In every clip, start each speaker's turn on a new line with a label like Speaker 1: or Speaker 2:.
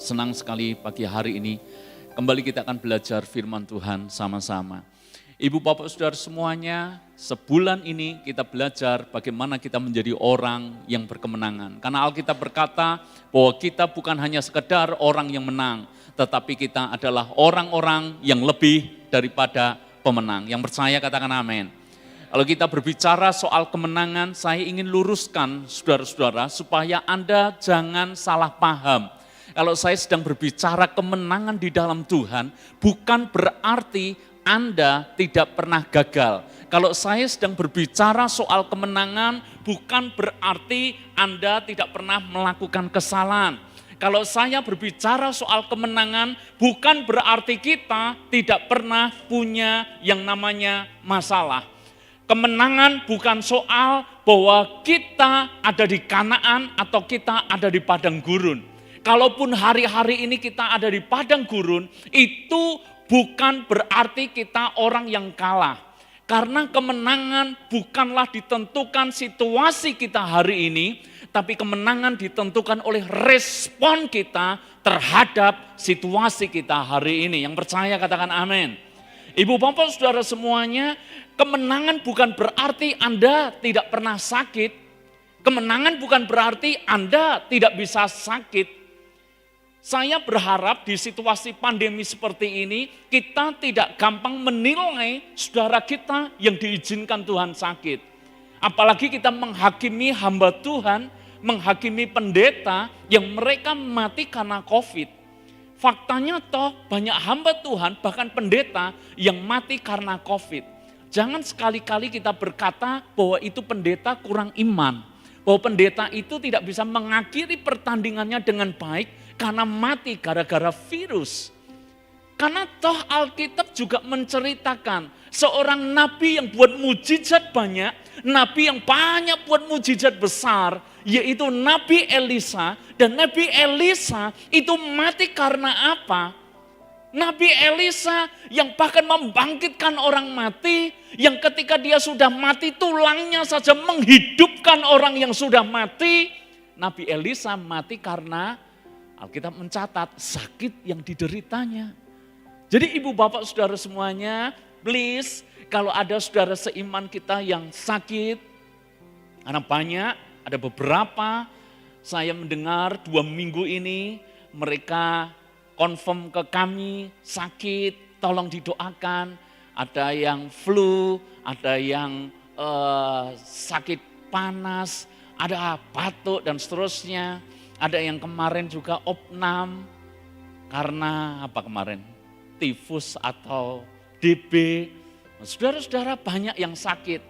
Speaker 1: Senang sekali pagi hari ini kembali kita akan belajar firman Tuhan sama-sama. Ibu bapak saudara semuanya, sebulan ini kita belajar bagaimana kita menjadi orang yang berkemenangan. Karena Alkitab berkata bahwa kita bukan hanya sekedar orang yang menang, tetapi kita adalah orang-orang yang lebih daripada pemenang. Yang percaya katakan amin. Kalau kita berbicara soal kemenangan, saya ingin luruskan saudara-saudara supaya Anda jangan salah paham. Kalau saya sedang berbicara kemenangan di dalam Tuhan, bukan berarti Anda tidak pernah gagal. Kalau saya sedang berbicara soal kemenangan, bukan berarti Anda tidak pernah melakukan kesalahan. Kalau saya berbicara soal kemenangan, bukan berarti kita tidak pernah punya yang namanya masalah. Kemenangan bukan soal bahwa kita ada di Kanaan atau kita ada di padang gurun. Kalaupun hari-hari ini kita ada di padang gurun, itu bukan berarti kita orang yang kalah. Karena kemenangan bukanlah ditentukan situasi kita hari ini, tapi kemenangan ditentukan oleh respon kita terhadap situasi kita hari ini. Yang percaya katakan amin. Ibu bapak saudara semuanya, kemenangan bukan berarti Anda tidak pernah sakit. Kemenangan bukan berarti Anda tidak bisa sakit. Saya berharap di situasi pandemi seperti ini, kita tidak gampang menilai saudara kita yang diizinkan Tuhan sakit. Apalagi kita menghakimi hamba Tuhan, menghakimi pendeta yang mereka mati karena COVID. Faktanya toh banyak hamba Tuhan, bahkan pendeta yang mati karena COVID. Jangan sekali-kali kita berkata bahwa itu pendeta kurang iman. Bahwa pendeta itu tidak bisa mengakhiri pertandingannya dengan baik, karena mati gara-gara virus. Karena toh Alkitab juga menceritakan seorang nabi yang buat mujizat banyak, nabi yang banyak buat mujizat besar, yaitu Nabi Elisa. Dan Nabi Elisa itu mati karena apa? Nabi Elisa yang bahkan membangkitkan orang mati, yang ketika dia sudah mati tulangnya saja menghidupkan orang yang sudah mati. Nabi Elisa mati karena Alkitab mencatat sakit yang dideritanya. Jadi ibu bapak saudara semuanya, please kalau ada saudara seiman kita yang sakit, karena banyak, ada beberapa saya mendengar 2 minggu ini mereka confirm ke kami sakit, tolong didoakan. Ada yang flu, ada yang sakit panas, ada batuk dan seterusnya. Ada yang kemarin juga opnam karena apa kemarin? Tifus atau DB. Saudara-saudara banyak yang sakit.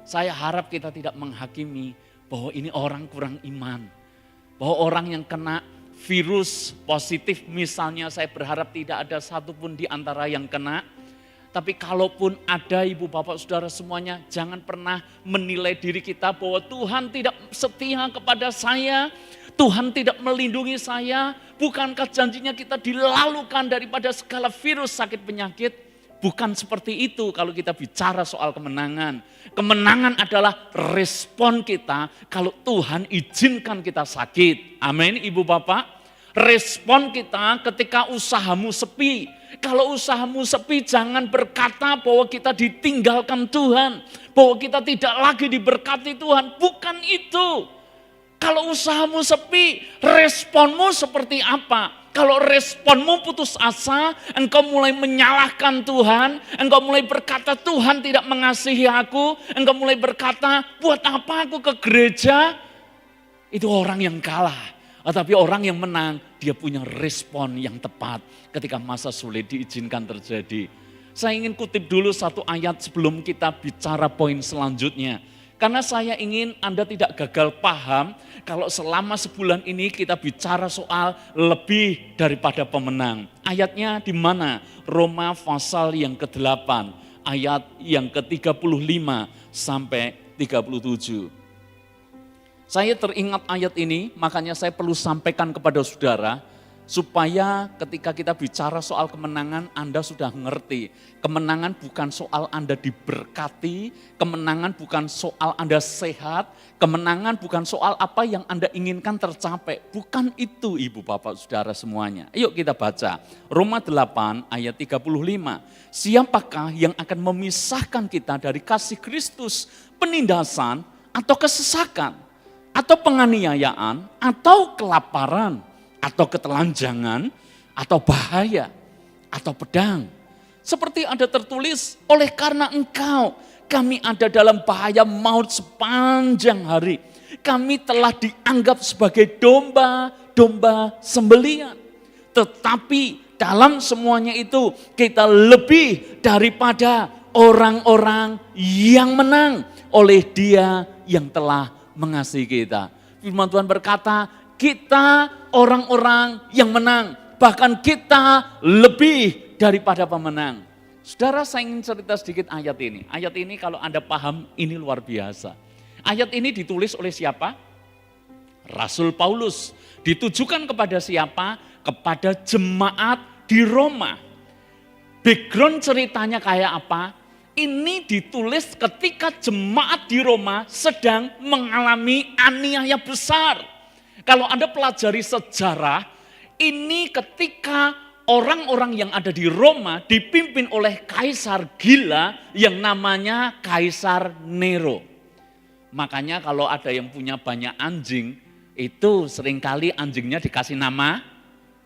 Speaker 1: Saya harap kita tidak menghakimi bahwa ini orang kurang iman. Bahwa orang yang kena virus positif misalnya, saya berharap tidak ada satupun di antara yang kena. Tapi kalaupun ada ibu bapak saudara semuanya, jangan pernah menilai diri kita bahwa Tuhan tidak setia kepada saya. Tuhan tidak melindungi saya, bukankah janjinya kita dilalukan daripada segala virus sakit penyakit? Bukan seperti itu kalau kita bicara soal kemenangan. Kemenangan adalah respon kita kalau Tuhan izinkan kita sakit. Amin ibu bapak. Respon kita ketika usahamu sepi. Kalau usahamu sepi jangan berkata bahwa kita ditinggalkan Tuhan. Bahwa kita tidak lagi diberkati Tuhan, bukan itu. Kalau usahamu sepi, responmu seperti apa? Kalau responmu putus asa, engkau mulai menyalahkan Tuhan, engkau mulai berkata Tuhan tidak mengasihi aku, engkau mulai berkata buat apa aku ke gereja? Itu orang yang kalah. Tetapi orang yang menang, dia punya respon yang tepat ketika masa sulit diizinkan terjadi. Saya ingin kutip dulu satu ayat sebelum kita bicara poin selanjutnya. Karena saya ingin Anda tidak gagal paham kalau selama sebulan ini kita bicara soal lebih daripada pemenang. Ayatnya di mana? Roma pasal yang ke-8, ayat yang ke-35 sampai 37. Saya teringat ayat ini, makanya saya perlu sampaikan kepada saudara. Supaya ketika kita bicara soal kemenangan, Anda sudah ngerti. Kemenangan bukan soal Anda diberkati, kemenangan bukan soal Anda sehat, kemenangan bukan soal apa yang Anda inginkan tercapai. Bukan itu Ibu Bapak Saudara semuanya. Yuk kita baca Roma 8 ayat 35. Siapakah yang akan memisahkan kita dari kasih Kristus? Penindasan atau kesesakan, atau penganiayaan, atau kelaparan, atau ketelanjangan, atau bahaya, atau pedang. Seperti ada tertulis, oleh karena engkau, kami ada dalam bahaya maut sepanjang hari. Kami telah dianggap sebagai domba-domba sembelihan. Tetapi dalam semuanya itu, kita lebih daripada orang-orang yang menang oleh Dia yang telah mengasihi kita. Firman Tuhan berkata, kita orang-orang yang menang, bahkan kita lebih daripada pemenang. Saudara, saya ingin cerita sedikit ayat ini. Ayat ini kalau Anda paham, ini luar biasa. Ayat ini ditulis oleh siapa? Rasul Paulus. Ditujukan kepada siapa? Kepada jemaat di Roma. Background ceritanya kayak apa? Ini ditulis ketika jemaat di Roma sedang mengalami aniaya besar. Kalau Anda pelajari sejarah, ini ketika orang-orang yang ada di Roma dipimpin oleh kaisar gila yang namanya Kaisar Nero. Makanya kalau ada yang punya banyak anjing, itu seringkali anjingnya dikasih nama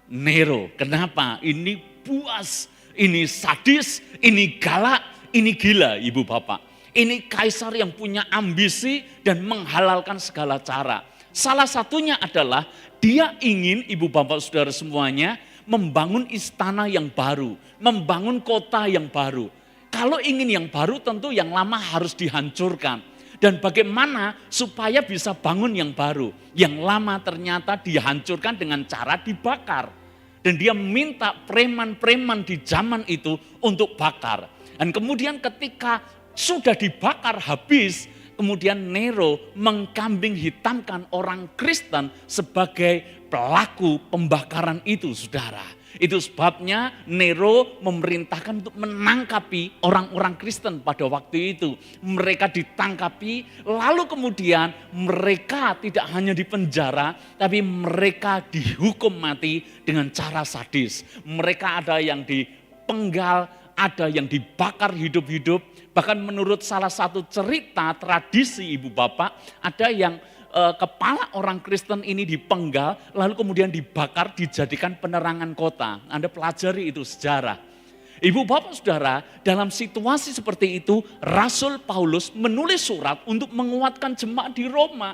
Speaker 1: Nero. Kenapa? Ini buas, ini sadis, ini galak, ini gila Ibu Bapak. Ini kaisar yang punya ambisi dan menghalalkan segala cara. Salah satunya adalah dia ingin Ibu Bapak Saudara semuanya membangun istana yang baru, membangun kota yang baru. Kalau ingin yang baru tentu yang lama harus dihancurkan. Dan bagaimana supaya bisa bangun yang baru. Yang lama ternyata dihancurkan dengan cara dibakar. Dan dia minta preman-preman di zaman itu untuk bakar. Dan kemudian ketika sudah dibakar habis, kemudian Nero mengkambing hitamkan orang Kristen sebagai pelaku pembakaran itu, saudara. Itu sebabnya Nero memerintahkan untuk menangkapi orang-orang Kristen pada waktu itu. Mereka ditangkapi, lalu kemudian mereka tidak hanya dipenjara, tapi mereka dihukum mati dengan cara sadis. Mereka ada yang dipenggal, ada yang dibakar hidup-hidup. Bahkan menurut salah satu cerita tradisi Ibu Bapak, ada yang kepala orang Kristen ini dipenggal, lalu kemudian dibakar, dijadikan penerangan kota. Anda pelajari itu sejarah. Ibu Bapak Saudara, dalam situasi seperti itu, Rasul Paulus menulis surat untuk menguatkan jemaat di Roma.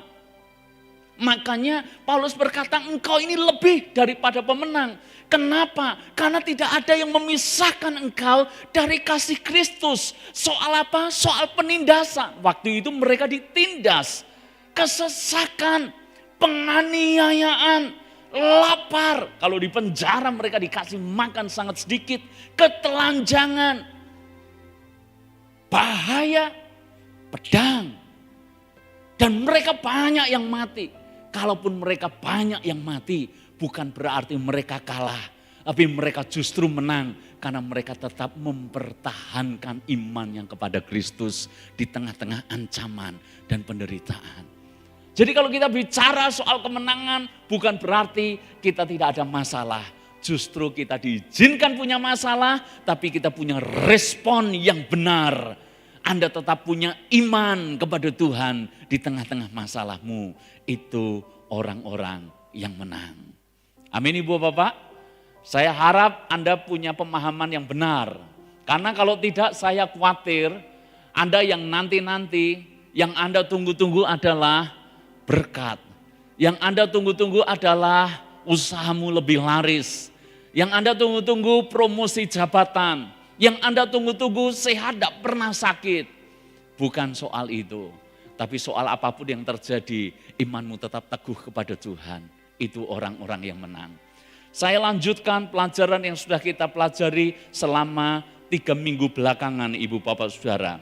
Speaker 1: Makanya Paulus berkata, engkau ini lebih daripada pemenang. Kenapa? Karena tidak ada yang memisahkan engkau dari kasih Kristus. Soal apa? Soal penindasan. Waktu itu mereka ditindas. Kesesakan, penganiayaan, lapar. Kalau di penjara mereka dikasih makan sangat sedikit. Ketelanjangan, bahaya, pedang. Dan mereka banyak yang mati. Kalaupun mereka banyak yang mati, bukan berarti mereka kalah. Tapi mereka justru menang karena mereka tetap mempertahankan iman yang kepada Kristus di tengah-tengah ancaman dan penderitaan. Jadi kalau kita bicara soal kemenangan, bukan berarti kita tidak ada masalah. Justru kita diizinkan punya masalah, tapi kita punya respon yang benar. Anda tetap punya iman kepada Tuhan di tengah-tengah masalahmu. Itu orang-orang yang menang. Amin Ibu Bapak. Saya harap Anda punya pemahaman yang benar. Karena kalau tidak saya khawatir Anda yang nanti-nanti, yang Anda tunggu-tunggu adalah berkat. Yang Anda tunggu-tunggu adalah usahamu lebih laris. Yang Anda tunggu-tunggu promosi jabatan. Yang Anda tunggu-tunggu sehat tidak pernah sakit. Bukan soal itu. Tapi soal apapun yang terjadi, imanmu tetap teguh kepada Tuhan. Itu orang-orang yang menang. Saya lanjutkan pelajaran yang sudah kita pelajari selama 3 minggu belakangan Ibu Bapak Saudara.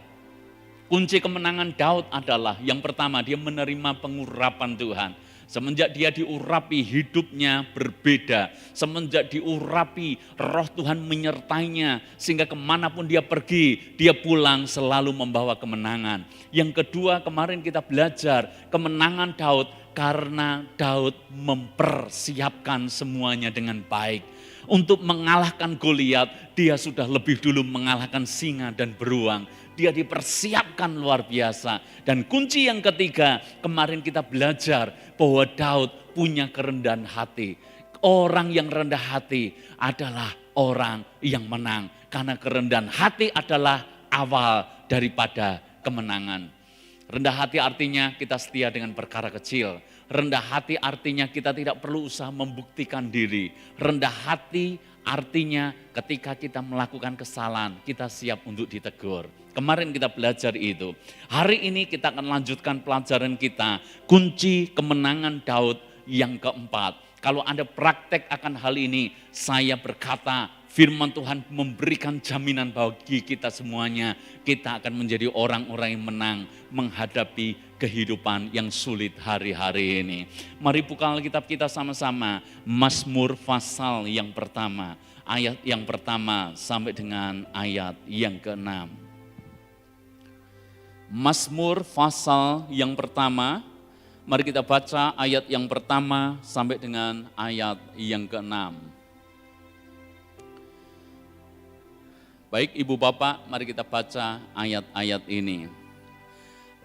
Speaker 1: Kunci kemenangan Daud adalah yang pertama, dia menerima pengurapan Tuhan. Semenjak dia diurapi, hidupnya berbeda. Semenjak diurapi, roh Tuhan menyertainya. Sehingga kemanapun dia pergi, dia pulang selalu membawa kemenangan. Yang kedua, kemarin kita belajar kemenangan Daud karena Daud mempersiapkan semuanya dengan baik. Untuk mengalahkan Goliat, dia sudah lebih dulu mengalahkan singa dan beruang. Dia dipersiapkan luar biasa. Dan kunci yang ketiga, kemarin kita belajar bahwa Daud punya kerendahan hati. Orang yang rendah hati adalah orang yang menang. Karena kerendahan hati adalah awal daripada kemenangan. Rendah hati artinya kita setia dengan perkara kecil. Rendah hati artinya kita tidak perlu usaha membuktikan diri. Rendah hati artinya ketika kita melakukan kesalahan, kita siap untuk ditegur. Kemarin kita belajar itu. Hari ini kita akan lanjutkan pelajaran kita. Kunci kemenangan Daud yang keempat. Kalau Anda praktek akan hal ini, saya berkata firman Tuhan memberikan jaminan bagi kita semuanya. Kita akan menjadi orang-orang yang menang menghadapi kehidupan yang sulit hari-hari ini. Mari buka Alkitab kita sama-sama. Mazmur pasal yang pertama. Ayat yang pertama sampai dengan ayat yang ke-6. Mazmur pasal yang pertama. Mari kita baca ayat yang pertama sampai dengan ayat yang ke-6. Baik Ibu Bapak, mari kita baca ayat-ayat ini.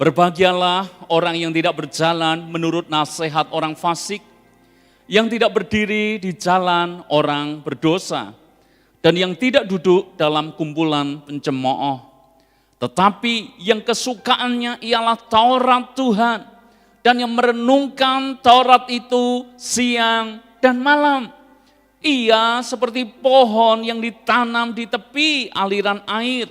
Speaker 1: Berbahagialah orang yang tidak berjalan menurut nasihat orang fasik, yang tidak berdiri di jalan orang berdosa, dan yang tidak duduk dalam kumpulan pencemooh. Tetapi yang kesukaannya ialah Taurat Tuhan, dan yang merenungkan Taurat itu siang dan malam. Ia seperti pohon yang ditanam di tepi aliran air,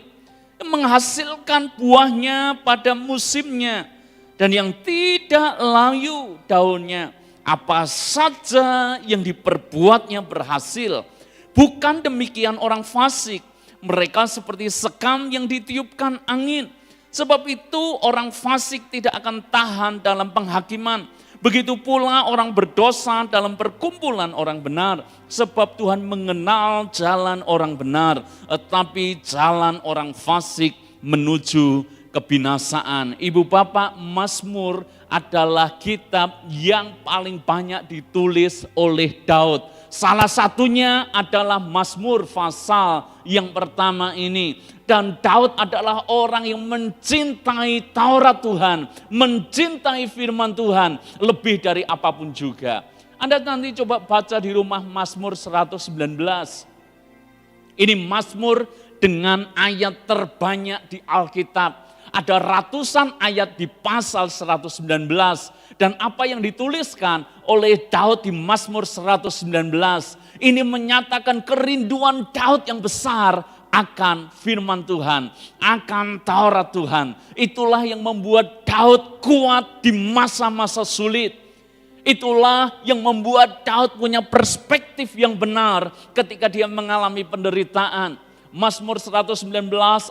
Speaker 1: yang menghasilkan buahnya pada musimnya, dan yang tidak layu daunnya. Apa saja yang diperbuatnya berhasil. Bukan demikian orang fasik, mereka seperti sekam yang ditiupkan angin. Sebab itu orang fasik tidak akan tahan dalam penghakiman. Begitu pula orang berdosa dalam perkumpulan orang benar. Sebab Tuhan mengenal jalan orang benar, tetapi jalan orang fasik menuju kebinasaan. Ibu Bapak, Mazmur adalah kitab yang paling banyak ditulis oleh Daud. Salah satunya adalah Mazmur pasal yang pertama ini. Dan Daud adalah orang yang mencintai Taurat Tuhan, mencintai firman Tuhan lebih dari apapun juga. Anda nanti coba baca di rumah Mazmur 119. Ini Mazmur dengan ayat terbanyak di Alkitab. Ada ratusan ayat di pasal 119. Dan apa yang dituliskan oleh Daud di Mazmur 119. Ini menyatakan kerinduan Daud yang besar akan firman Tuhan, akan Taurat Tuhan. Itulah yang membuat Daud kuat di masa-masa sulit. Itulah yang membuat Daud punya perspektif yang benar ketika dia mengalami penderitaan. Mazmur 119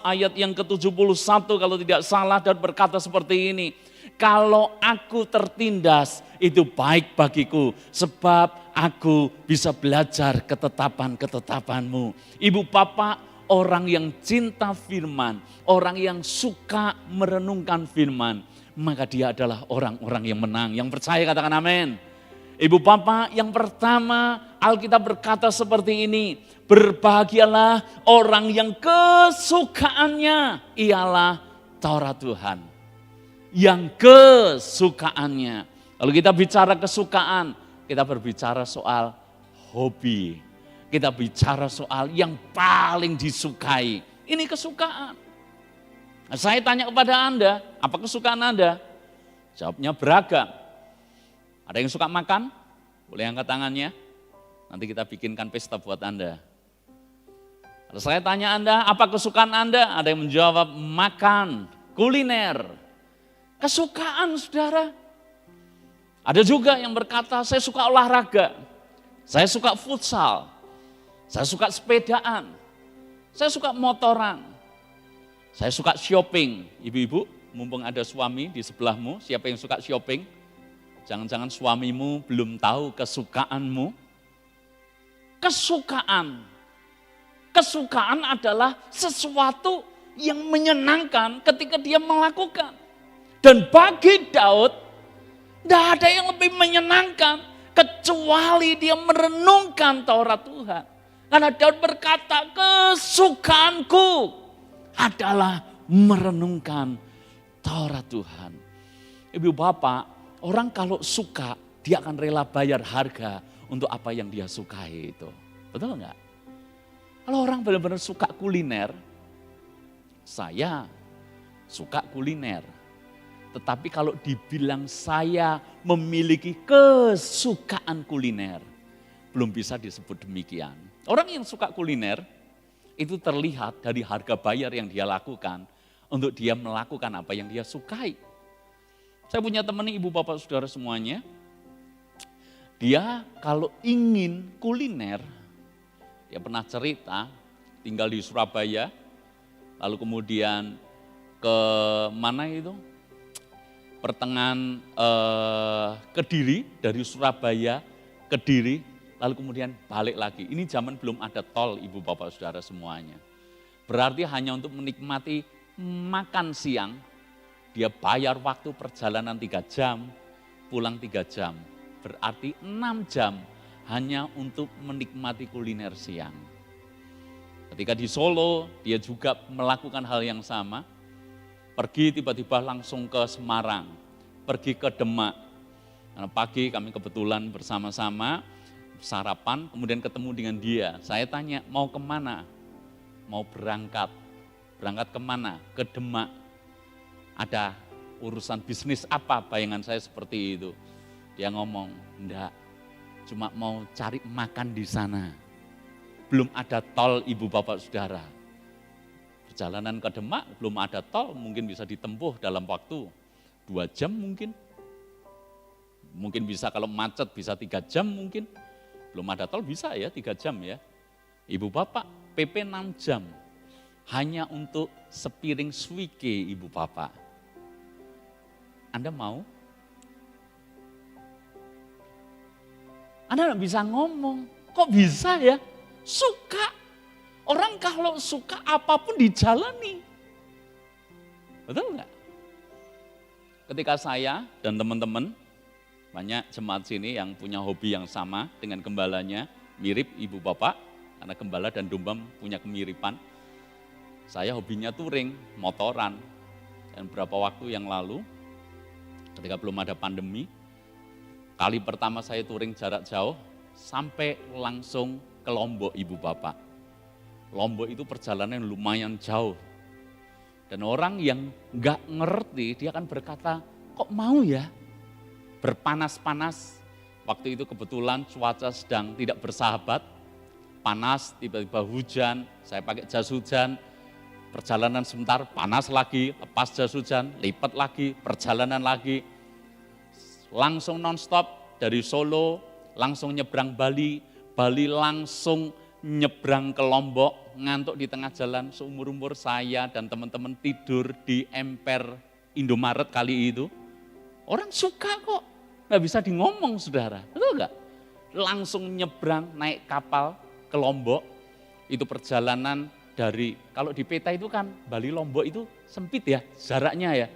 Speaker 1: ayat yang ke-71 kalau tidak salah, dan berkata seperti ini. Kalau aku tertindas itu baik bagiku, sebab aku bisa belajar ketetapan-ketetapanmu. Ibu Bapak, orang yang cinta firman, orang yang suka merenungkan firman, maka dia adalah orang-orang yang menang. Yang percaya katakan amin. Ibu Bapak, yang pertama Alkitab berkata seperti ini. Berbahagialah orang yang kesukaannya ialah Taurat Tuhan. Yang kesukaannya. Kalau kita bicara kesukaan, kita berbicara soal hobi. Kita bicara soal yang paling disukai. Ini kesukaan. Nah, saya tanya kepada Anda, apa kesukaan Anda? Jawabnya beragam. Ada yang suka makan? Boleh angkat tangannya. Nanti kita bikinkan pesta buat Anda. Kalau saya tanya Anda, apa kesukaan Anda? Ada yang menjawab makan, kuliner. Kesukaan saudara. Ada juga yang berkata, saya suka olahraga. Saya suka futsal. Saya suka sepedaan. Saya suka motoran. Saya suka shopping. Ibu-ibu, mumpung ada suami di sebelahmu, siapa yang suka shopping? Jangan-jangan suamimu belum tahu kesukaanmu. Kesukaan adalah sesuatu yang menyenangkan ketika dia melakukan. Dan bagi Daud, tidak ada yang lebih menyenangkan kecuali dia merenungkan Taurat Tuhan. Karena Daud berkata, kesukaanku adalah merenungkan Taurat Tuhan. Ibu bapak, orang kalau suka, dia akan rela bayar harga untuk apa yang dia sukai itu. Betul enggak? Kalau orang benar-benar suka kuliner, saya suka kuliner. Tetapi kalau dibilang saya memiliki kesukaan kuliner, belum bisa disebut demikian. Orang yang suka kuliner, itu terlihat dari harga bayar yang dia lakukan untuk dia melakukan apa yang dia sukai. Saya punya teman ibu bapak saudara semuanya, dia kalau ingin kuliner, dia pernah cerita tinggal di Surabaya, lalu kemudian ke mana itu? Pertengahan Kediri, dari Surabaya, Kediri, lalu kemudian balik lagi. Ini zaman belum ada tol ibu bapak saudara semuanya. Berarti hanya untuk menikmati makan siang, dia bayar waktu perjalanan 3 jam, pulang 3 jam. Berarti 6 jam hanya untuk menikmati kuliner siang. Ketika di Solo, dia juga melakukan hal yang sama. Pergi tiba-tiba langsung ke Semarang, pergi ke Demak. Karena pagi kami kebetulan bersama-sama sarapan, kemudian ketemu dengan dia. Saya tanya, mau kemana? Mau berangkat. Berangkat kemana? Ke Demak. Ada urusan bisnis apa? Bayangan saya seperti itu. Dia ngomong, enggak, cuma mau cari makan di sana. Belum ada tol ibu bapak saudara. Perjalanan ke Demak belum ada tol, mungkin bisa ditempuh dalam waktu 2 jam mungkin. Mungkin bisa kalau macet bisa 3 jam mungkin. Belum ada tol bisa ya 3 jam ya. Ibu bapak PP 6 jam. Hanya untuk sepiring suike ibu bapak. Anda mau? Anda nggak bisa ngomong, kok bisa ya? Suka. Orang kalau suka apapun dijalani. Betul nggak? Ketika saya dan teman-teman, banyak jemaat sini yang punya hobi yang sama dengan gembalanya, mirip ibu bapak, karena gembala dan domba punya kemiripan. Saya hobinya touring, motoran. Dan beberapa waktu yang lalu, ketika belum ada pandemi, kali pertama saya touring jarak jauh, sampai langsung ke Lombok ibu bapak. Lombok itu perjalanan lumayan jauh. Dan orang yang nggak ngerti, dia akan berkata, kok mau ya berpanas-panas. Waktu itu kebetulan cuaca sedang tidak bersahabat, panas, tiba-tiba hujan, saya pakai jas hujan, perjalanan sebentar, panas lagi, lepas jas hujan, lipat lagi, perjalanan lagi. Langsung non-stop dari Solo, langsung nyebrang Bali, Bali langsung nyebrang ke Lombok, ngantuk di tengah jalan, seumur-umur saya dan teman-teman tidur di emper Indomaret kali itu. Orang suka kok, nggak bisa di ngomong saudara, betul nggak? Langsung nyebrang naik kapal ke Lombok, itu perjalanan dari, kalau di peta itu kan Bali Lombok itu sempit ya jaraknya ya,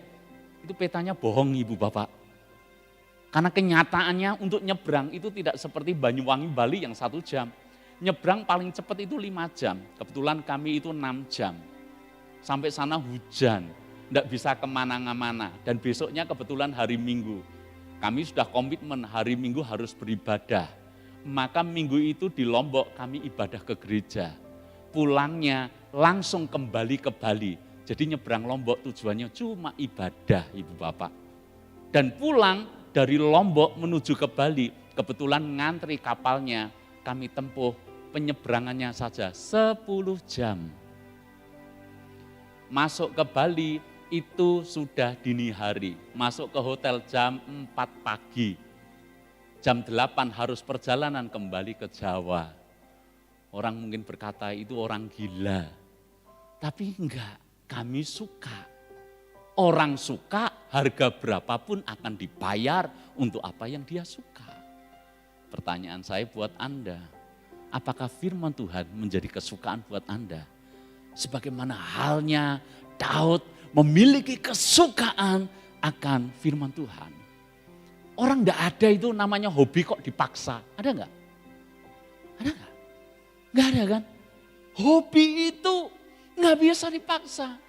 Speaker 1: itu petanya bohong ibu bapak. Karena kenyataannya untuk nyebrang itu tidak seperti Banyuwangi Bali yang 1 jam. Nyebrang paling cepat itu 5 jam, kebetulan kami itu 6 jam. Sampai sana hujan, tidak bisa kemana-mana. Dan besoknya kebetulan hari Minggu. Kami sudah komitmen hari Minggu harus beribadah. Maka minggu itu di Lombok kami ibadah ke gereja. Pulangnya langsung kembali ke Bali. Jadi nyebrang Lombok tujuannya cuma ibadah ibu bapak. Dan pulang dari Lombok menuju ke Bali, kebetulan ngantri kapalnya, kami tempuh penyeberangannya saja 10 jam. Masuk ke Bali itu sudah dini hari, masuk ke hotel jam 4 pagi. Jam 8 harus perjalanan kembali ke Jawa. Orang mungkin berkata itu orang gila. Tapi enggak, kami suka. Orang suka harga berapapun akan dibayar untuk apa yang dia suka. Pertanyaan saya buat Anda, apakah firman Tuhan menjadi kesukaan buat Anda? Sebagaimana halnya Daud memiliki kesukaan akan firman Tuhan. Orang enggak ada itu namanya hobi kok dipaksa. Ada enggak? Ada enggak? Enggak ada kan? Hobi itu enggak bisa dipaksa.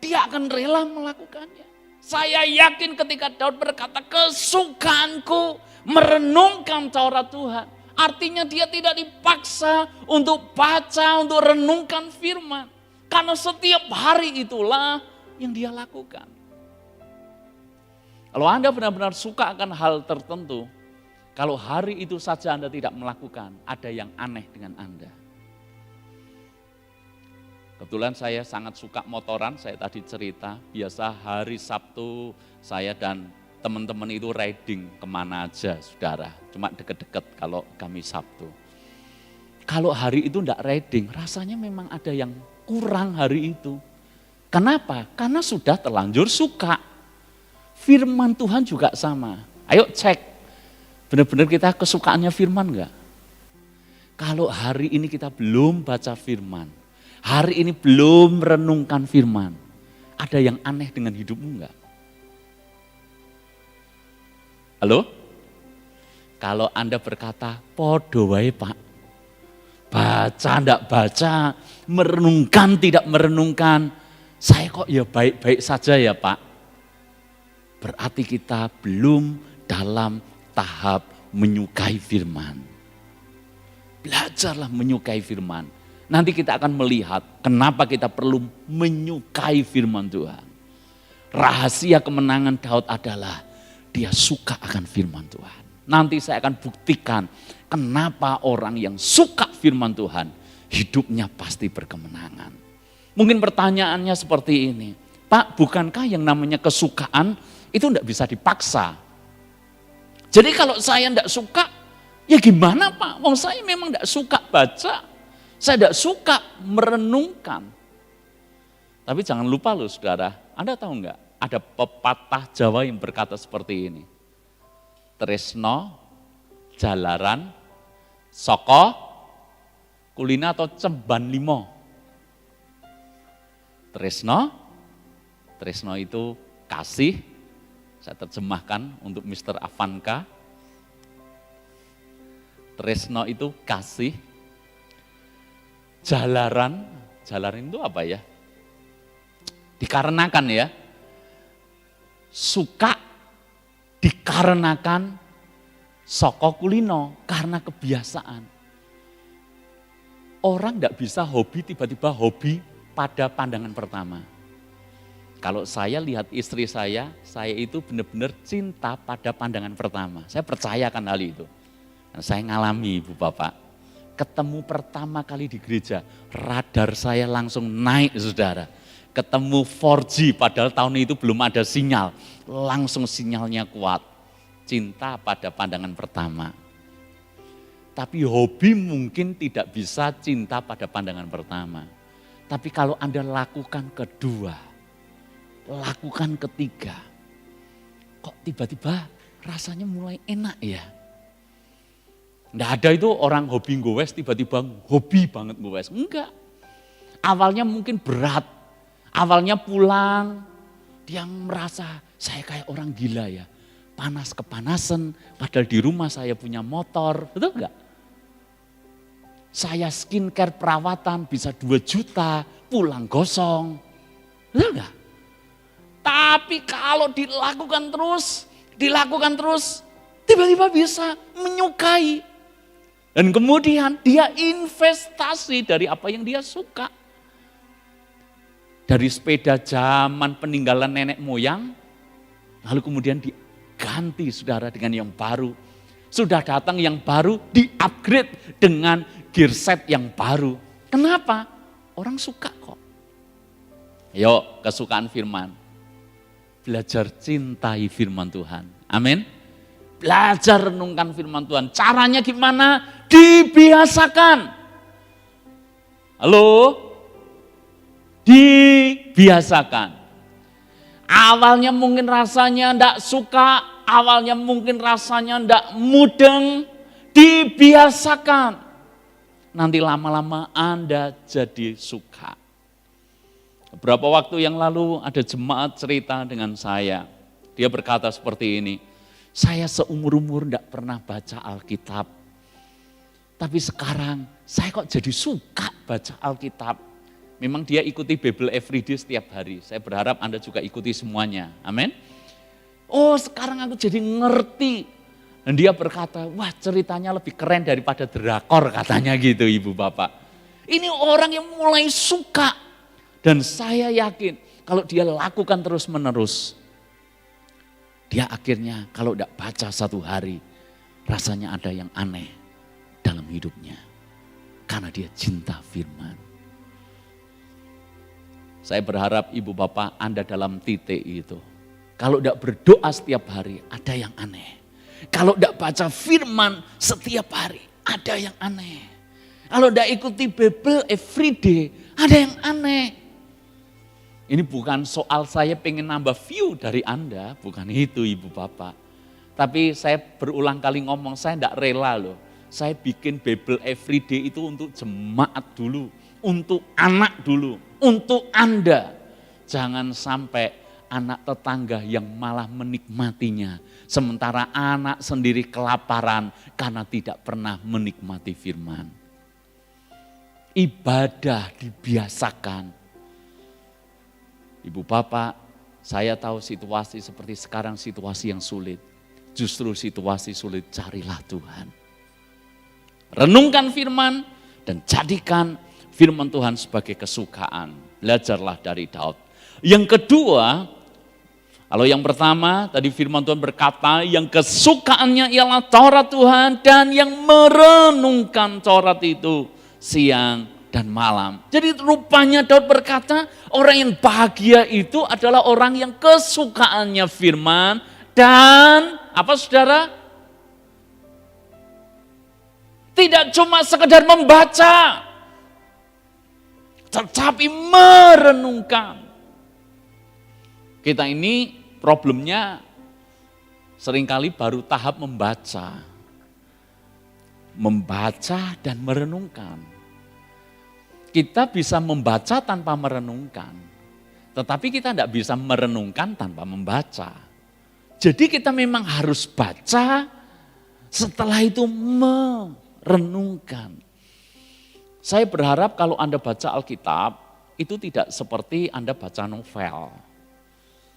Speaker 1: Dia akan rela melakukannya. Saya yakin ketika Daud berkata kesukaanku merenungkan Taurat Tuhan. Artinya dia tidak dipaksa untuk baca, untuk renungkan firman. Karena setiap hari itulah yang dia lakukan. Kalau Anda benar-benar suka akan hal tertentu, kalau hari itu saja Anda tidak melakukan, ada yang aneh dengan Anda. Kebetulan saya sangat suka motoran, saya tadi cerita, biasa hari Sabtu saya dan teman-teman itu riding kemana aja saudara, cuma deket-deket kalau kami Sabtu. Kalau hari itu enggak riding, rasanya memang ada yang kurang hari itu. Kenapa? Karena sudah terlanjur suka. Firman Tuhan juga sama. Ayo cek, benar-benar kita kesukaannya firman enggak? Kalau hari ini kita belum baca firman, hari ini belum merenungkan firman, ada yang aneh dengan hidupmu enggak? Halo? Kalau Anda berkata, podo wae Pak, baca enggak baca, merenungkan tidak merenungkan, saya kok ya baik-baik saja ya Pak. Berarti kita belum dalam tahap menyukai firman. Belajarlah menyukai firman. Nanti kita akan melihat kenapa kita perlu menyukai firman Tuhan. Rahasia kemenangan Daud adalah dia suka akan firman Tuhan. Nanti saya akan buktikan kenapa orang yang suka firman Tuhan hidupnya pasti berkemenangan. Mungkin pertanyaannya seperti ini, Pak, bukankah yang namanya kesukaan itu enggak bisa dipaksa? Jadi kalau saya enggak suka, ya gimana Pak? Wong saya memang enggak suka baca, saya enggak suka merenungkan. Tapi jangan lupa loh saudara, Anda tahu enggak? Ada pepatah Jawa yang berkata seperti ini. Tresno, jalaran, soko, kulina atau cemban limo. Tresno itu kasih, saya terjemahkan untuk Mr. Avanka. Tresno itu kasih, jalaran itu apa ya? Dikarenakan ya, suka dikarenakan, soko kulino karena kebiasaan. Orang tidak bisa hobi tiba-tiba hobi pada pandangan pertama. Kalau saya lihat istri saya itu benar-benar cinta pada pandangan pertama. Saya percayakan hal itu. Dan saya ngalami Ibu Bapak. Ketemu pertama kali di gereja, radar saya langsung naik saudara. Ketemu 4G padahal tahun itu belum ada sinyal. Langsung sinyalnya kuat. Cinta pada pandangan pertama. Tapi hobi mungkin tidak bisa cinta pada pandangan pertama. Tapi kalau Anda lakukan kedua, lakukan ketiga, kok tiba-tiba rasanya mulai enak ya. Nggak ada itu orang hobi ngowes tiba-tiba hobi banget ngowes. Enggak. Awalnya mungkin berat. Awalnya pulang, dia merasa saya kayak orang gila ya. Panas kepanasan, padahal di rumah saya punya motor, betul enggak? Saya skincare perawatan bisa 2 juta, pulang gosong, betul enggak? Tapi kalau dilakukan terus, tiba-tiba bisa menyukai. Dan kemudian dia investasi dari apa yang dia suka. Dari sepeda zaman peninggalan nenek moyang, lalu kemudian diganti saudara dengan yang baru. Sudah datang yang baru, di-upgrade dengan gearset yang baru. Kenapa? Orang suka kok. Yuk, kesukaan firman. Belajar cintai firman Tuhan. Amin. Belajar renungkan firman Tuhan. Caranya gimana? Dibiasakan. Halo? Dibiasakan. Awalnya mungkin rasanya tidak suka, awalnya mungkin rasanya tidak mudeng, dibiasakan. Nanti lama-lama Anda jadi suka. Beberapa waktu yang lalu ada jemaat cerita dengan saya. Dia berkata seperti ini, saya seumur-umur tidak pernah baca Alkitab. Tapi sekarang saya kok jadi suka baca Alkitab. Memang dia ikuti Bible Everyday setiap hari. Saya berharap Anda juga ikuti semuanya. Amin. Oh sekarang aku jadi ngerti. Dan dia berkata, wah ceritanya lebih keren daripada drakor katanya gitu ibu bapak. Ini orang yang mulai suka. Dan saya yakin kalau dia lakukan terus menerus. Dia akhirnya kalau tidak baca satu hari, rasanya ada yang aneh dalam hidupnya. Karena dia cinta firman. Saya berharap ibu bapak Anda dalam titik itu. Kalau tidak berdoa setiap hari, ada yang aneh. Kalau tidak baca firman setiap hari, ada yang aneh. Kalau tidak ikuti Bible everyday, ada yang aneh. Ini bukan soal saya pengen nambah view dari Anda, bukan itu ibu bapak. Tapi saya berulang kali ngomong, saya tidak rela loh. Saya bikin Bible everyday itu untuk jemaat dulu, untuk anak dulu, untuk Anda. Jangan sampai anak tetangga yang malah menikmatinya. Sementara anak sendiri kelaparan karena tidak pernah menikmati firman. Ibadah dibiasakan. Ibu bapak, saya tahu situasi seperti sekarang situasi yang sulit. Justru situasi sulit, carilah Tuhan. Renungkan firman dan jadikan firman Tuhan sebagai kesukaan. Belajarlah dari Daud. Yang kedua, kalau yang pertama tadi firman Tuhan berkata yang kesukaannya ialah Taurat Tuhan dan yang merenungkan Taurat itu siang dan malam. Jadi rupanya Daud berkata orang yang bahagia itu adalah orang yang kesukaannya firman dan apa saudara? Tidak cuma sekedar membaca, tetapi merenungkan. Kita ini problemnya seringkali baru tahap membaca. Membaca dan merenungkan. Kita bisa membaca tanpa merenungkan. Tetapi kita tidak bisa merenungkan tanpa membaca. Jadi kita memang harus baca, setelah itu merenungkan. Saya berharap kalau Anda baca Alkitab, itu tidak seperti Anda baca novel.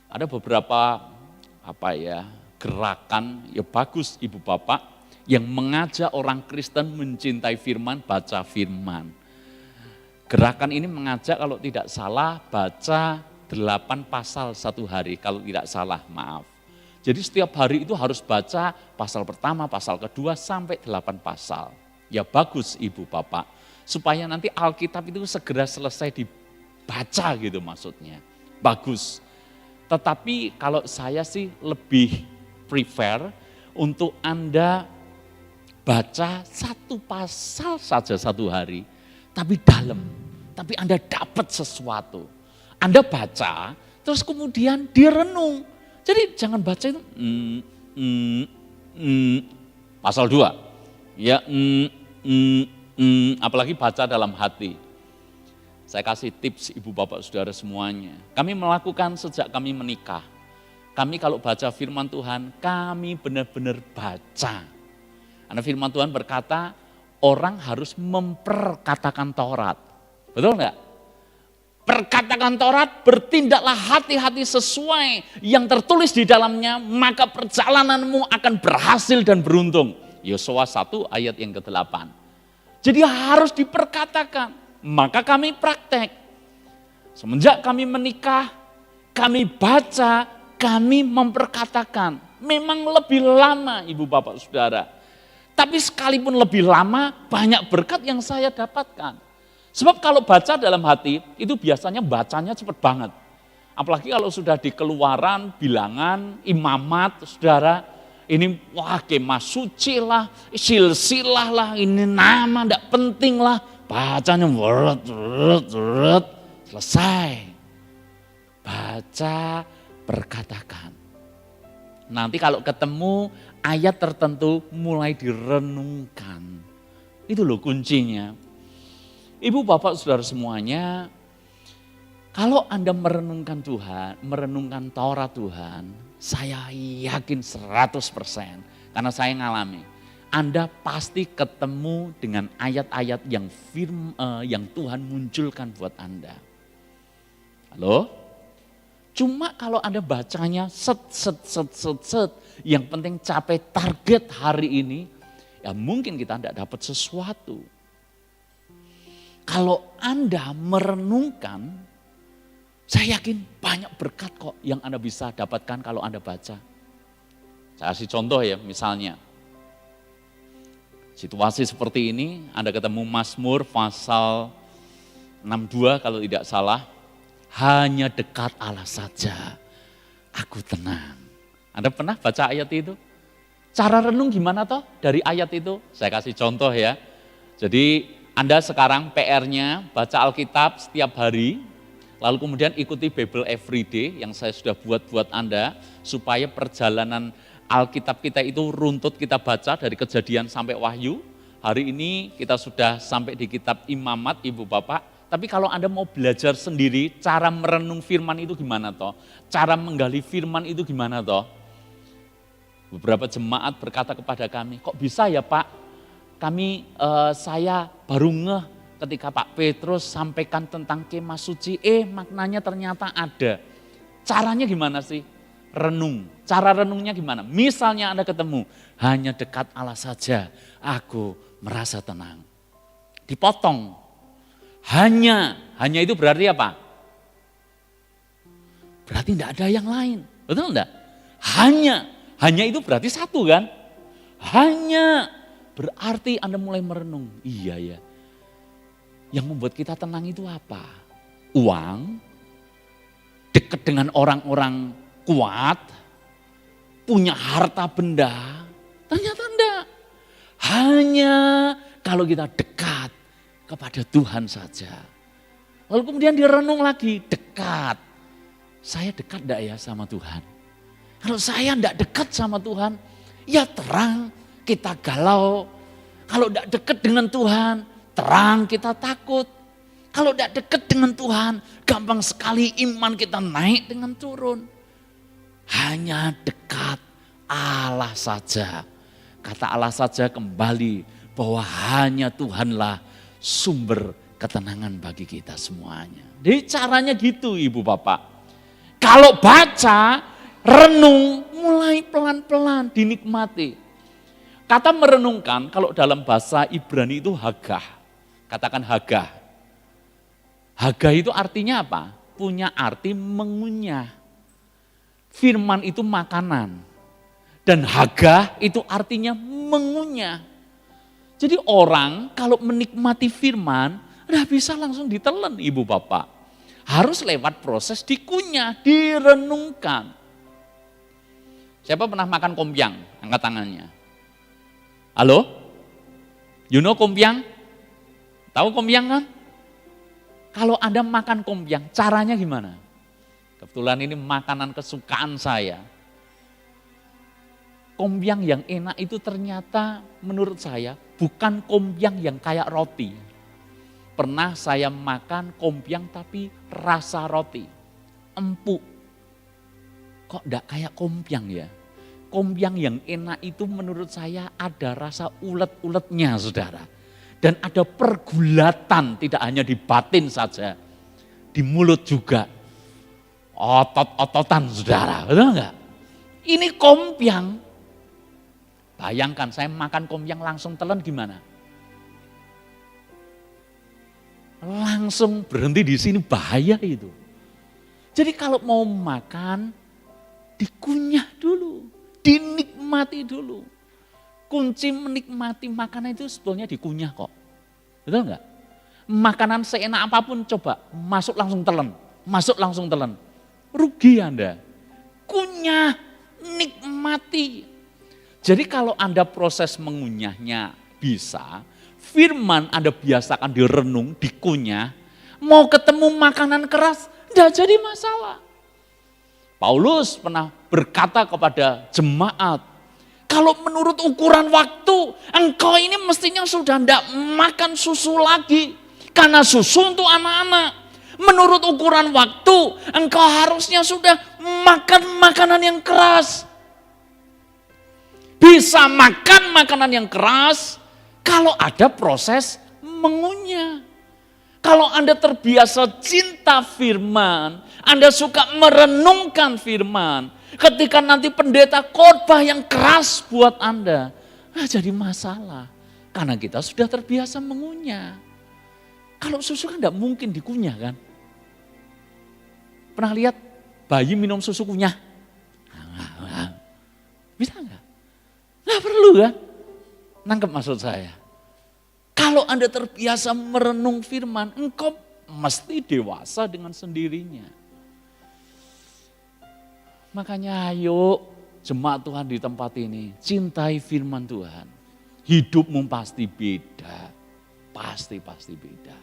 Speaker 1: Ada beberapa gerakan, ya bagus ibu bapak, yang mengajak orang Kristen mencintai firman, baca firman. Gerakan ini mengajak kalau tidak salah baca 8 pasal satu hari, kalau tidak salah maaf. Jadi setiap hari itu harus baca pasal pertama, pasal kedua sampai 8 pasal. Ya bagus ibu bapak, supaya nanti Alkitab itu segera selesai dibaca gitu maksudnya. Bagus. Tetapi kalau saya sih lebih prefer untuk Anda baca 1 pasal saja satu hari, tapi dalam, tapi Anda dapat sesuatu. Anda baca, terus kemudian direnung. Jadi jangan baca itu pasal 2, ya apalagi baca dalam hati. Saya kasih tips ibu bapak saudara semuanya. Kami melakukan sejak kami menikah. Kami kalau baca firman Tuhan, kami benar-benar baca. Karena firman Tuhan berkata, orang harus memperkatakan Taurat. Betul enggak? Perkatakan Taurat, bertindaklah hati-hati sesuai yang tertulis di dalamnya, maka perjalananmu akan berhasil dan beruntung. Yosua 1 ayat yang ke-8. Jadi harus diperkatakan. Maka kami praktek. Semenjak kami menikah, kami baca, kami memperkatakan. Memang lebih lama ibu bapak saudara. Tapi sekalipun lebih lama, banyak berkat yang saya dapatkan. Sebab kalau baca dalam hati, itu biasanya bacanya cepat banget. Apalagi kalau sudah di Keluaran, Bilangan, Imamat, saudara, ini wah kemah suci lah, silsilah lah, ini nama tidak penting lah. Bacanya selesai. Baca, perkatakan. Nanti kalau ketemu ayat tertentu mulai direnungkan. Itu loh kuncinya. Ibu bapak saudara semuanya, kalau Anda merenungkan Tuhan, merenungkan Taurat Tuhan, saya yakin 100%, karena saya ngalami. Anda pasti ketemu dengan ayat-ayat yang Tuhan munculkan buat Anda. Halo? Cuma kalau Anda bacanya set, yang penting capai target hari ini, ya mungkin kita tidak dapat sesuatu. Kalau Anda merenungkan, saya yakin banyak berkat kok yang Anda bisa dapatkan kalau Anda baca. Saya kasih contoh ya, misalnya. Situasi seperti ini, Anda ketemu Mazmur pasal 62 kalau tidak salah. Hanya dekat Allah saja, aku tenang. Anda pernah baca ayat itu? Cara renung gimana toh dari ayat itu? Saya kasih contoh ya. Jadi Anda sekarang PR-nya baca Alkitab setiap hari, lalu kemudian ikuti Bible Everyday yang saya sudah buat Anda, supaya perjalanan Alkitab kita itu runtut kita baca dari Kejadian sampai Wahyu. Hari ini kita sudah sampai di kitab Imamat, Ibu Bapak. Tapi kalau Anda mau belajar sendiri, cara merenung firman itu gimana toh? Cara menggali firman itu gimana toh? Beberapa jemaat berkata kepada kami, kok bisa ya Pak? Saya baru ngeh ketika Pak Petrus sampaikan tentang kemah suci, maknanya ternyata ada. Caranya gimana sih? Renung. Cara renungnya gimana? Misalnya Anda ketemu, hanya dekat Allah saja, aku merasa tenang. Dipotong. Hanya itu berarti apa? Berarti tidak ada yang lain, betul enggak? Hanya itu berarti satu kan? Hanya berarti Anda mulai merenung, iya ya. Yang membuat kita tenang itu apa? Uang, dekat dengan orang-orang kuat, punya harta benda, ternyata enggak. Hanya kalau kita dekat kepada Tuhan saja. Lalu kemudian direnung lagi, dekat. Saya dekat enggak ya sama Tuhan? Kalau saya enggak dekat sama Tuhan, ya terang kita galau. Kalau enggak dekat dengan Tuhan, terang kita takut. Kalau enggak dekat dengan Tuhan, gampang sekali iman kita naik dengan turun. Hanya dekat Allah saja. Kata Allah saja kembali bahwa hanya Tuhanlah sumber ketenangan bagi kita semuanya. Jadi caranya gitu Ibu Bapak. Kalau baca, renung, mulai pelan-pelan dinikmati. Kata merenungkan kalau dalam bahasa Ibrani itu hagah. Katakan hagah. Hagah itu artinya apa? Punya arti mengunyah. Firman itu makanan. Dan hagah itu artinya mengunyah. Jadi orang kalau menikmati firman, udah bisa langsung ditelan Ibu Bapak. Harus lewat proses dikunyah, direnungkan. Siapa pernah makan kompiang? Angkat tangannya. Halo? You know kompiang? Tahu kompiang kan? Kalau Anda makan kompiang, caranya gimana? Kebetulan ini makanan kesukaan saya. Kompiang yang enak itu ternyata menurut saya bukan kompiang yang kayak roti. Pernah saya makan kompiang tapi rasa roti, empuk. Kok enggak kayak kompiang ya? Kompiang yang enak itu menurut saya ada rasa ulet-uletnya saudara. Dan ada pergulatan, tidak hanya di batin saja, di mulut juga. Otot-ototan saudara, betul enggak? Ini kompiang. Bayangkan saya makan kompiang langsung telan gimana? Langsung berhenti di sini, bahaya itu. Jadi kalau mau makan, dikunyah dulu, dinikmati dulu. Kunci menikmati makanan itu sebetulnya dikunyah kok. Betul enggak? Makanan seenak apapun coba, masuk langsung telan, masuk langsung telan. Rugi Anda. Kunyah, nikmati. Jadi kalau Anda proses mengunyahnya bisa, firman Anda biasakan direnung, dikunyah, mau ketemu makanan keras, enggak jadi masalah. Paulus pernah berkata kepada jemaat, kalau menurut ukuran waktu, engkau ini mestinya sudah tidak makan susu lagi. Karena susu untuk anak-anak. Menurut ukuran waktu, engkau harusnya sudah makan makanan yang keras. Bisa makan makanan yang keras kalau ada proses mengunyah. Kalau Anda terbiasa cinta firman, Anda suka merenungkan firman, ketika nanti pendeta khotbah yang keras buat Anda, jadi masalah. Karena kita sudah terbiasa mengunyah. Kalau susu kan tidak mungkin dikunyah kan. Pernah lihat bayi minum susu kunyah? Bisa nggak? Nggak perlu kan? Nangkep maksud saya. Kalau Anda terbiasa merenung firman, engkau mesti dewasa dengan sendirinya. Makanya ayo jemaat Tuhan di tempat ini, cintai firman Tuhan. Hidupmu pasti beda, pasti beda.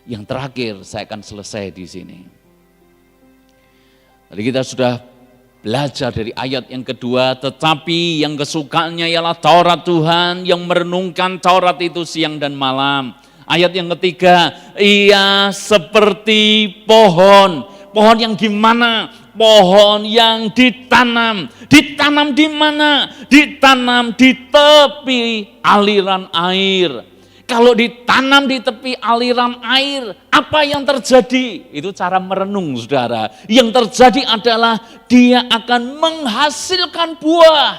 Speaker 1: Yang terakhir saya akan selesai di sini. Tadi kita sudah belajar dari ayat yang kedua, tetapi yang kesukaannya ialah Taurat Tuhan, yang merenungkan Taurat itu siang dan malam. Ayat yang ketiga, ia seperti pohon. Pohon yang gimana? Pohon yang ditanam. Ditanam di mana? Ditanam di tepi aliran air. Kalau ditanam di tepi aliran air, apa yang terjadi? Itu cara merenung, saudara. Yang terjadi adalah dia akan menghasilkan buah.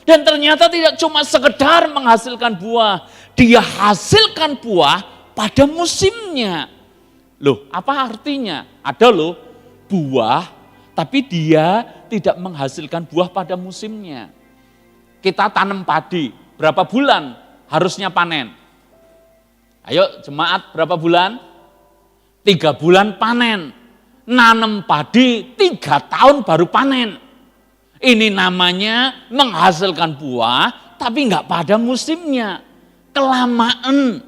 Speaker 1: Dan ternyata tidak cuma sekedar menghasilkan buah. Dia hasilkan buah pada musimnya. Loh, apa artinya? Ada loh buah, tapi dia tidak menghasilkan buah pada musimnya. Kita tanam padi, berapa bulan harusnya panen? Ayo jemaat, berapa bulan? 3 bulan panen. Nanam padi 3 tahun baru panen. Ini namanya menghasilkan buah tapi enggak pada musimnya. Kelamaan.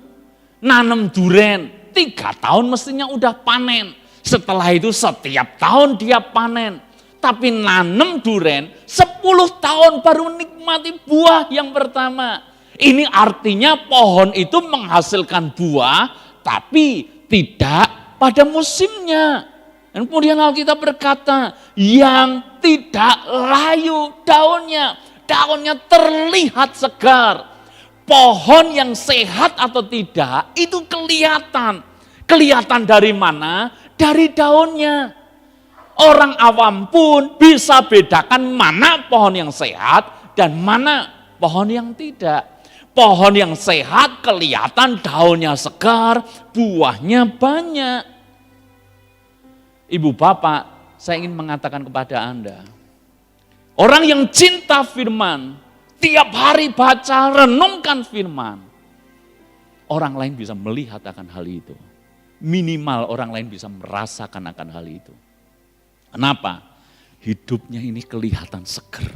Speaker 1: Nanam duren 3 tahun mestinya udah panen. Setelah itu setiap tahun dia panen. Tapi nanam duren 10 tahun baru nikmati buah yang pertama. Ini artinya pohon itu menghasilkan buah tapi tidak pada musimnya. Dan kemudian Alkitab berkata, yang tidak layu daunnya. Daunnya terlihat segar. Pohon yang sehat atau tidak itu kelihatan. Kelihatan dari mana? Dari daunnya. Orang awam pun bisa bedakan mana pohon yang sehat dan mana pohon yang tidak. Pohon yang sehat kelihatan daunnya segar, buahnya banyak. Ibu bapak, saya ingin mengatakan kepada Anda, orang yang cinta firman, tiap hari baca, renungkan firman, orang lain bisa melihat akan hal itu. Minimal orang lain bisa merasakan akan hal itu. Kenapa? Hidupnya ini kelihatan segar,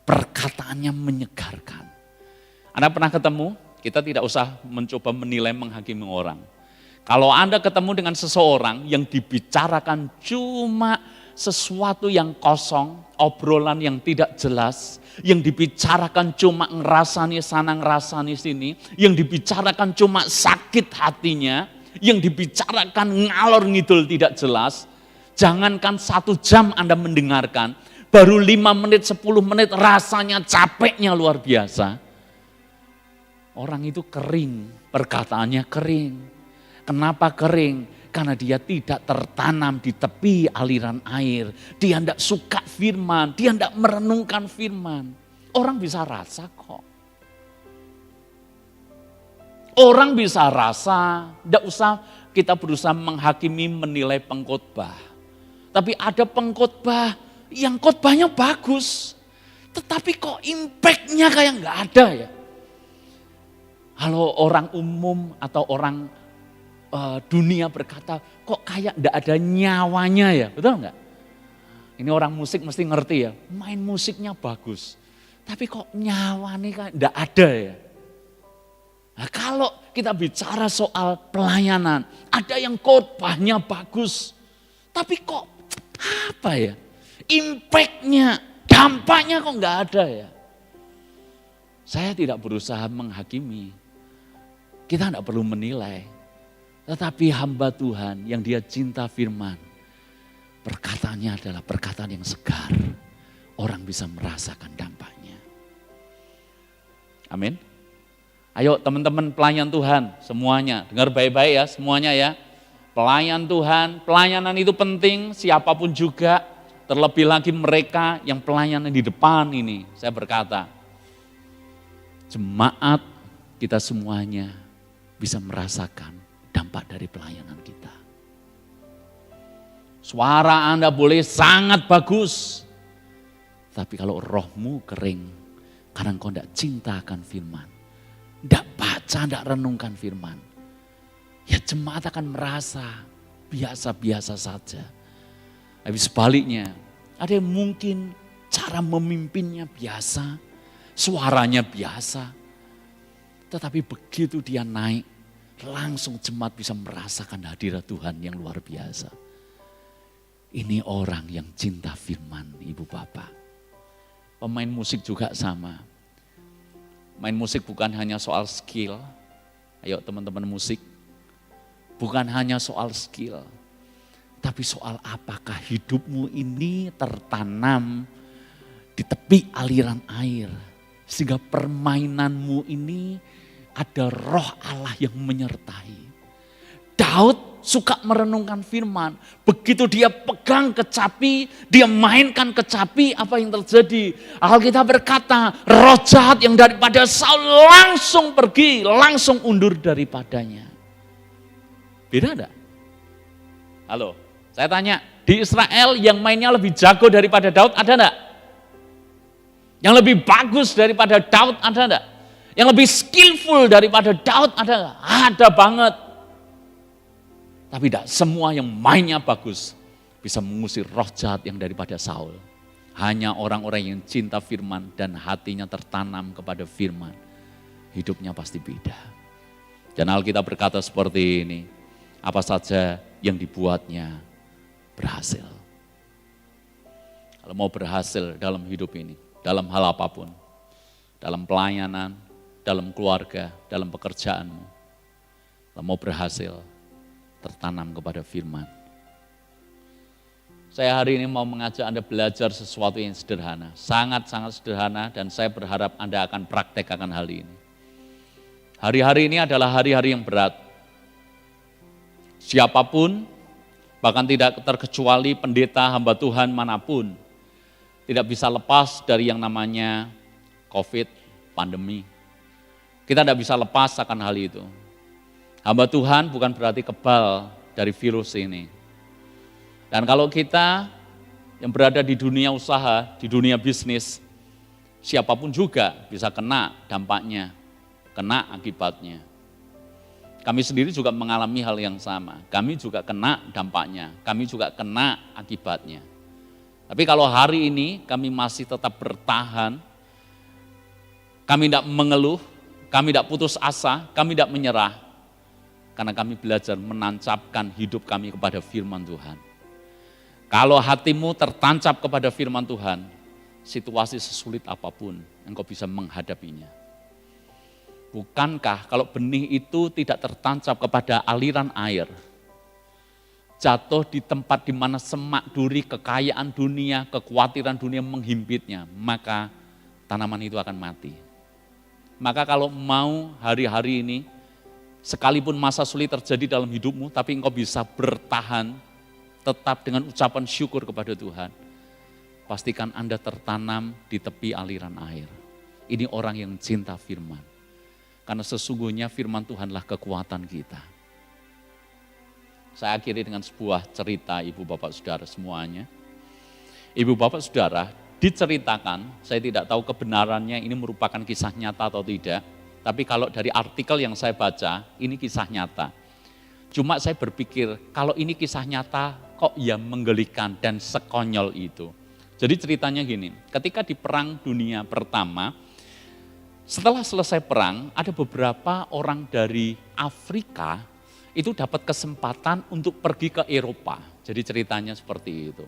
Speaker 1: perkataannya menyegarkan. Anda pernah ketemu? Kita tidak usah mencoba menilai, menghakimi orang. Kalau Anda ketemu dengan seseorang yang dibicarakan cuma sesuatu yang kosong, obrolan yang tidak jelas, yang dibicarakan cuma ngerasani sana, ngerasani sini, yang dibicarakan cuma sakit hatinya, yang dibicarakan ngalor ngidul tidak jelas, jangankan 1 jam Anda mendengarkan, baru 5 menit, 10 menit rasanya capeknya luar biasa. Orang itu kering, perkataannya kering. Kenapa kering? Karena dia tidak tertanam di tepi aliran air. Dia tidak suka firman, dia tidak merenungkan firman. Orang bisa rasa kok. Orang bisa rasa, tidak usah kita berusaha menghakimi, menilai pengkhotbah. Tapi ada pengkhotbah yang khotbahnya bagus. Tetapi kok impact-nya kayak nggak ada ya. Kalau orang umum atau orang dunia berkata, kok kayak enggak ada nyawanya ya, betul enggak? Ini orang musik mesti ngerti ya, main musiknya bagus. Tapi kok nyawanya kayak enggak ada ya. Nah, kalau kita bicara soal pelayanan, ada yang khotbahnya bagus. Tapi kok Apa ya? Impact-nya, dampaknya kok nggak ada ya? Saya tidak berusaha menghakimi. Kita tidak perlu menilai. Tetapi hamba Tuhan yang dia cinta firman, perkataannya adalah perkataan yang segar. Orang bisa merasakan dampaknya. Amin. Ayo teman-teman pelayan Tuhan semuanya, dengar baik-baik ya semuanya ya. Pelayan Tuhan, pelayanan itu penting siapapun juga. Terlebih lagi mereka yang pelayanan di depan ini. Saya berkata, jemaat kita semuanya bisa merasakan dampak dari pelayanan kita. Suara Anda boleh sangat bagus, tapi kalau rohmu kering, karena engkau tidak cinta akan firman, tidak baca, tidak renungkan firman, ya jemaat akan merasa biasa-biasa saja. Tapi sebaliknya, ada yang mungkin cara memimpinnya biasa, suaranya biasa, tetapi begitu dia naik, langsung jemaat bisa merasakan hadirat Tuhan yang luar biasa. Ini orang yang cinta firman, Ibu Bapak. Pemain musik juga sama. Main musik bukan hanya soal skill. Ayo teman-teman musik. Bukan hanya soal skill. Tapi soal apakah hidupmu ini tertanam di tepi aliran air. Sehingga permainanmu ini ada roh Allah yang menyertai. Daud suka merenungkan firman. Begitu dia pegang kecapi, dia mainkan kecapi, apa yang terjadi? Alkitab berkata, roh jahat yang daripada Saul langsung pergi, langsung undur daripadanya. Beda enggak? Halo, saya tanya, di Israel yang mainnya lebih jago daripada Daud ada enggak? Yang lebih bagus daripada Daud ada enggak? Yang lebih skillful daripada Daud ada enggak? Ada banget. Tapi tidak semua yang mainnya bagus bisa mengusir roh jahat yang daripada Saul. Hanya orang-orang yang cinta firman dan hatinya tertanam kepada firman. Hidupnya pasti beda. Dan Alkitab berkata seperti ini, apa saja yang dibuatnya berhasil. Kalau mau berhasil dalam hidup ini, dalam hal apapun, dalam pelayanan, dalam keluarga, dalam pekerjaanmu, kalau mau berhasil, tertanam kepada firman. Saya hari ini mau mengajak Anda belajar sesuatu yang sederhana, sangat-sangat sederhana, dan saya berharap Anda akan praktekkan hal ini. Hari-hari ini adalah hari-hari yang berat. Siapapun, bahkan tidak terkecuali pendeta hamba Tuhan manapun, tidak bisa lepas dari yang namanya COVID, pandemi. Kita tidak bisa lepas akan hal itu. Hamba Tuhan bukan berarti kebal dari virus ini. Dan kalau kita yang berada di dunia usaha, di dunia bisnis, siapapun juga bisa kena dampaknya, kena akibatnya. Kami sendiri juga mengalami hal yang sama. Kami juga kena dampaknya, kami juga kena akibatnya. Tapi kalau hari ini kami masih tetap bertahan, kami tidak mengeluh, kami tidak putus asa, kami tidak menyerah. Karena kami belajar menancapkan hidup kami kepada firman Tuhan. Kalau hatimu tertancap kepada firman Tuhan, situasi sesulit apapun, engkau bisa menghadapinya. Bukankah kalau benih itu tidak tertancap kepada aliran air, jatuh di tempat di mana semak duri, kekayaan dunia, kekhawatiran dunia menghimpitnya, maka tanaman itu akan mati. Maka kalau mau hari-hari ini, sekalipun masa sulit terjadi dalam hidupmu, tapi engkau bisa bertahan tetap dengan ucapan syukur kepada Tuhan. Pastikan Anda tertanam di tepi aliran air. Ini orang yang cinta firman. Karena sesungguhnya firman Tuhanlah kekuatan kita. Saya akhiri dengan sebuah cerita Ibu Bapak Saudara semuanya. Ibu Bapak Saudara, diceritakan, saya tidak tahu kebenarannya ini merupakan kisah nyata atau tidak. Tapi kalau dari artikel yang saya baca, ini kisah nyata. Cuma saya berpikir, kalau ini kisah nyata, kok ya menggelikan dan sekonyol itu. Jadi ceritanya gini, ketika di Perang Dunia Pertama, setelah selesai perang, ada beberapa orang dari Afrika itu dapat kesempatan untuk pergi ke Eropa. Jadi ceritanya seperti itu.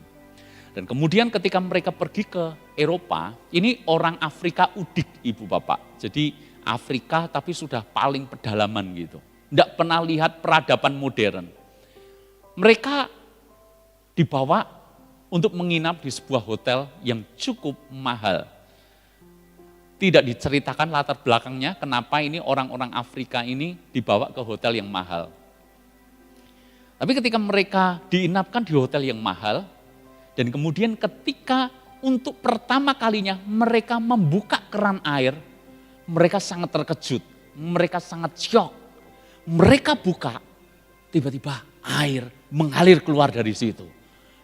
Speaker 1: Dan kemudian ketika mereka pergi ke Eropa, ini orang Afrika udik ibu bapak. Jadi Afrika tapi sudah paling pedalaman gitu. Tidak pernah lihat peradaban modern. Mereka dibawa untuk menginap di sebuah hotel yang cukup mahal. Tidak diceritakan latar belakangnya kenapa ini orang-orang Afrika ini dibawa ke hotel yang mahal. Tapi ketika mereka diinapkan di hotel yang mahal, dan kemudian ketika untuk pertama kalinya mereka membuka keran air, mereka sangat terkejut, mereka sangat syok. Mereka buka, tiba-tiba air mengalir keluar dari situ.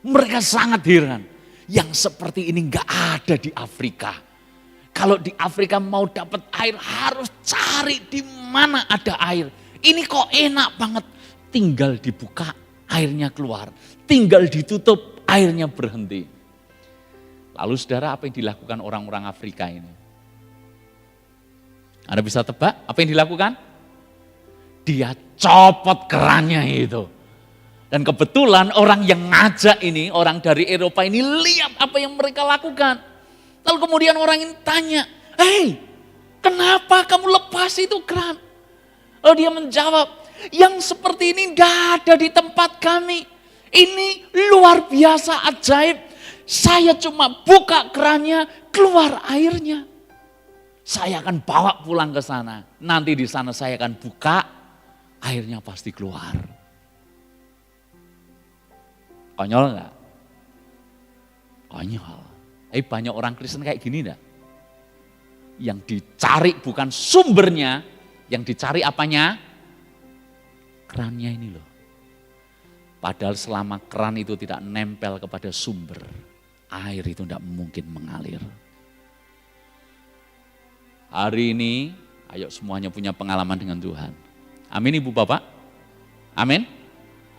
Speaker 1: Mereka sangat heran, yang seperti ini gak ada di Afrika. Kalau di Afrika mau dapat air harus cari di mana ada air. Ini kok enak banget, tinggal dibuka airnya keluar, tinggal ditutup airnya berhenti. Lalu saudara, apa yang dilakukan orang-orang Afrika ini? Anda bisa tebak apa yang dilakukan? Dia copot kerannya itu. Dan kebetulan orang yang ngajak ini, orang dari Eropa ini lihat apa yang mereka lakukan. Lalu kemudian orang ini tanya, "Hei, kenapa kamu lepas itu keran?" Lalu dia menjawab, "Yang seperti ini tidak ada di tempat kami. Ini luar biasa ajaib. Saya cuma buka kerannya, keluar airnya. Saya akan bawa pulang ke sana. Nanti di sana saya akan buka, airnya pasti keluar." Konyol enggak? Konyol. Tapi banyak orang Kristen kayak gini enggak? Yang dicari bukan sumbernya, yang dicari apanya? Kerannya ini loh. Padahal selama keran itu tidak nempel kepada sumber, air itu tidak mungkin mengalir. Hari ini, ayo semuanya punya pengalaman dengan Tuhan. Amin ibu bapak? Amin?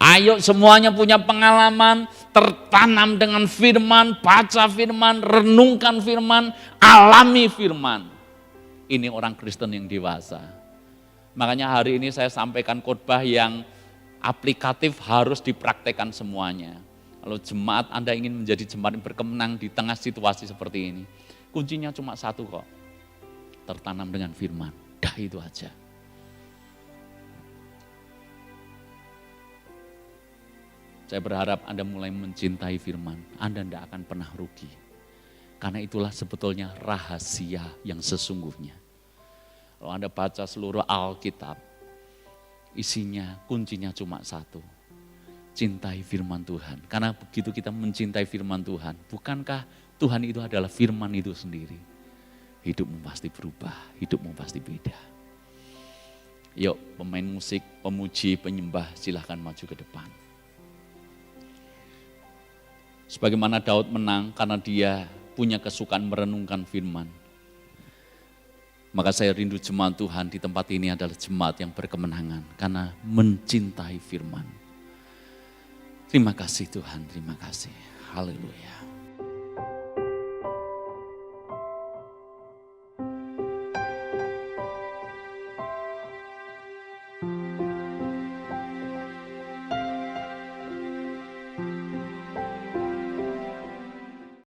Speaker 1: Ayo semuanya punya pengalaman, tertanam dengan firman, baca firman, renungkan firman, alami firman. Ini orang Kristen yang dewasa. Makanya hari ini saya sampaikan khotbah yang aplikatif, harus dipraktekkan semuanya. Kalau jemaat Anda ingin menjadi jemaat yang berkemenang di tengah situasi seperti ini, kuncinya cuma satu kok, tertanam dengan firman. Dah itu aja. Saya berharap Anda mulai mencintai firman, Anda tidak akan pernah rugi. Karena itulah sebetulnya rahasia yang sesungguhnya. Kalau Anda baca seluruh Alkitab, isinya, kuncinya cuma satu. Cintai firman Tuhan. Karena begitu kita mencintai firman Tuhan, bukankah Tuhan itu adalah firman itu sendiri? Hidupmu pasti berubah, hidupmu pasti beda. Yuk pemain musik, pemuji, penyembah silahkan maju ke depan. Sebagaimana Daud menang karena dia punya kesukaan merenungkan firman. Maka saya rindu jemaat Tuhan di tempat ini adalah jemaat yang berkemenangan karena mencintai firman. Terima kasih Tuhan, terima kasih. Haleluya.